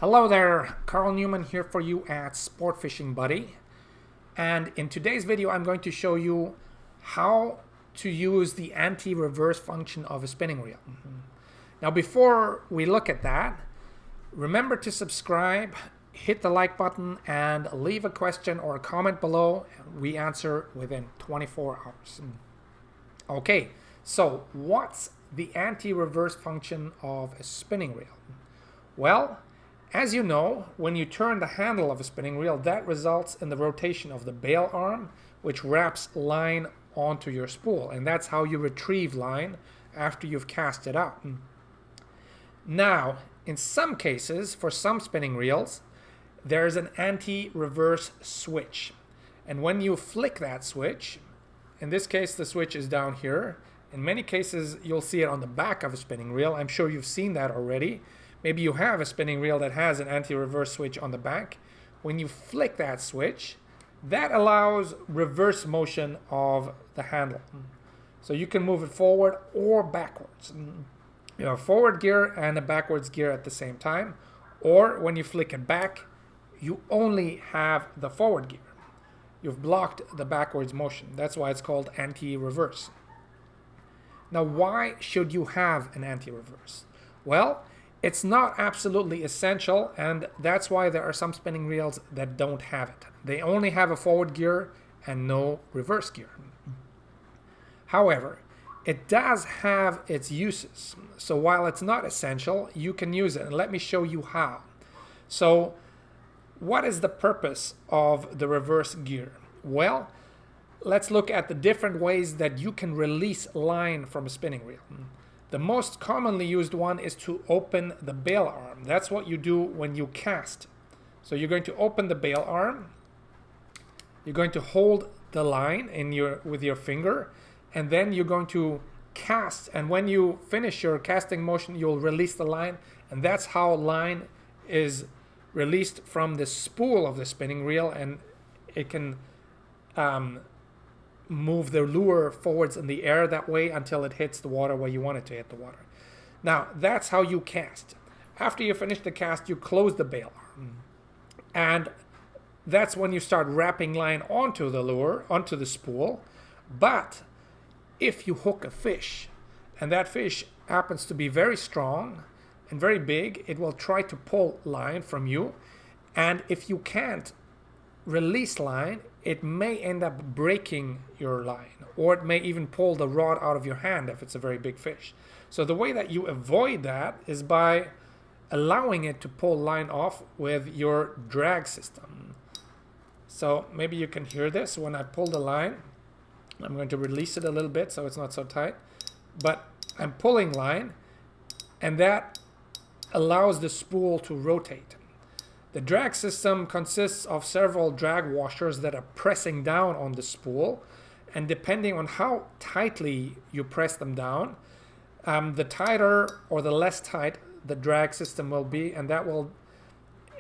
Hello there, Carl Newman here for you at Sport Fishing Buddy. And in today's video, I'm going to show you how to use the anti-reverse function of a spinning reel. Now, before we look at that, remember to subscribe, hit the like button, and leave a question or a comment below. We answer within 24 hours. Okay, so what's the anti-reverse function of a spinning reel? Well, as you know, when you turn the handle of a spinning reel, that results in the rotation of the bail arm, which wraps line onto your spool. And that's how you retrieve line after you've cast it out. Now, in some cases, for some spinning reels, there's an anti-reverse switch. And when you flick that switch, in this case, the switch is down here. In many cases, you'll see it on the back of a spinning reel. I'm sure you've seen that already. Maybe you have a spinning reel that has an anti-reverse switch on the back. When you flick that switch, that allows reverse motion of the handle. So you can move it forward or backwards. You have a forward gear and a backwards gear at the same time. Or when you flick it back, you only have the forward gear. You've blocked the backwards motion. That's why it's called anti-reverse. Now, why should you have an anti-reverse? Well, it's not absolutely essential, and that's why there are some spinning reels that don't have it. They only have a forward gear and no reverse gear. However, it does have its uses. So while it's not essential, you can use it, and let me show you how. So what is the purpose of the reverse gear? Well, let's look at the different ways that you can release line from a spinning reel. The most commonly used one is to open the bail arm. That's what you do when you cast. So you're going to open the bail arm. You're going to hold the line with your finger, and then you're going to cast. And when you finish your casting motion, you'll release the line, and that's how line is released from the spool of the spinning reel, and it can move the lure forwards in the air that way until it hits the water where you want it to hit the water. Now, that's how you cast. After you finish the cast, you close the bail arm. And that's when you start wrapping line onto the lure, onto the spool. But if you hook a fish, and that fish happens to be very strong and very big, it will try to pull line from you. And if you can't release line, it may end up breaking your line, or it may even pull the rod out of your hand if it's a very big fish. So the way that you avoid that is by allowing it to pull line off with your drag system. So maybe you can hear this when I pull the line. I'm going to release it a little bit so it's not so tight, but I'm pulling line, and that allows the spool to rotate. The drag system consists of several drag washers that are pressing down on the spool, and depending on how tightly you press them down, the tighter or the less tight the drag system will be, and that will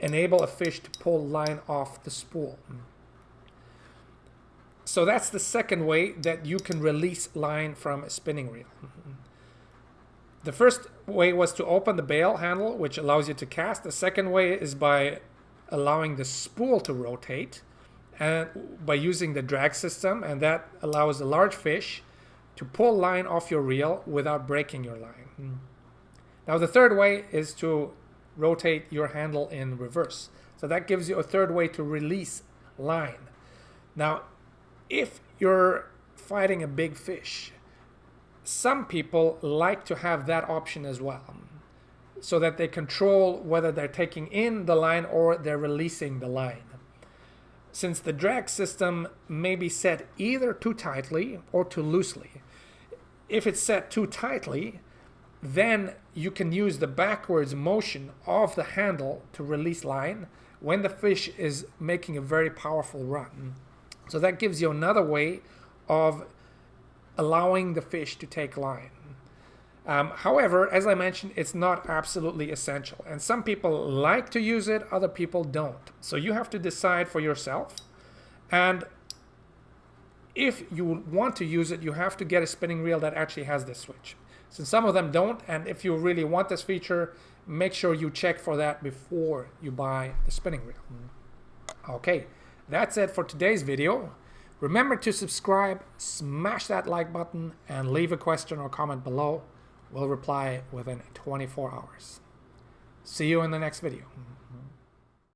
enable a fish to pull line off the spool. So that's the second way that you can release line from a spinning reel. The first way was to open the bail handle, which allows you to cast. The second way is by allowing the spool to rotate and by using the drag system, and that allows a large fish to pull line off your reel without breaking your line. Now, the third way is to rotate your handle in reverse. So that gives you a third way to release line. Now, if you're fighting a big fish, some people like to have that option as well, so that they control whether they're taking in the line or they're releasing the line. Since the drag system may be set either too tightly or too loosely. If it's set too tightly, then you can use the backwards motion of the handle to release line when the fish is making a very powerful run. So that gives you another way of allowing the fish to take line. However, as I mentioned, it's not absolutely essential. And some people like to use it, other people don't. So you have to decide for yourself. And if you want to use it, you have to get a spinning reel that actually has this switch. Since some of them don't, and if you really want this feature, make sure you check for that before you buy the spinning reel. Okay, that's it for today's video. Remember to subscribe, smash that like button, and leave a question or comment below. We'll reply within 24 hours. See you in the next video.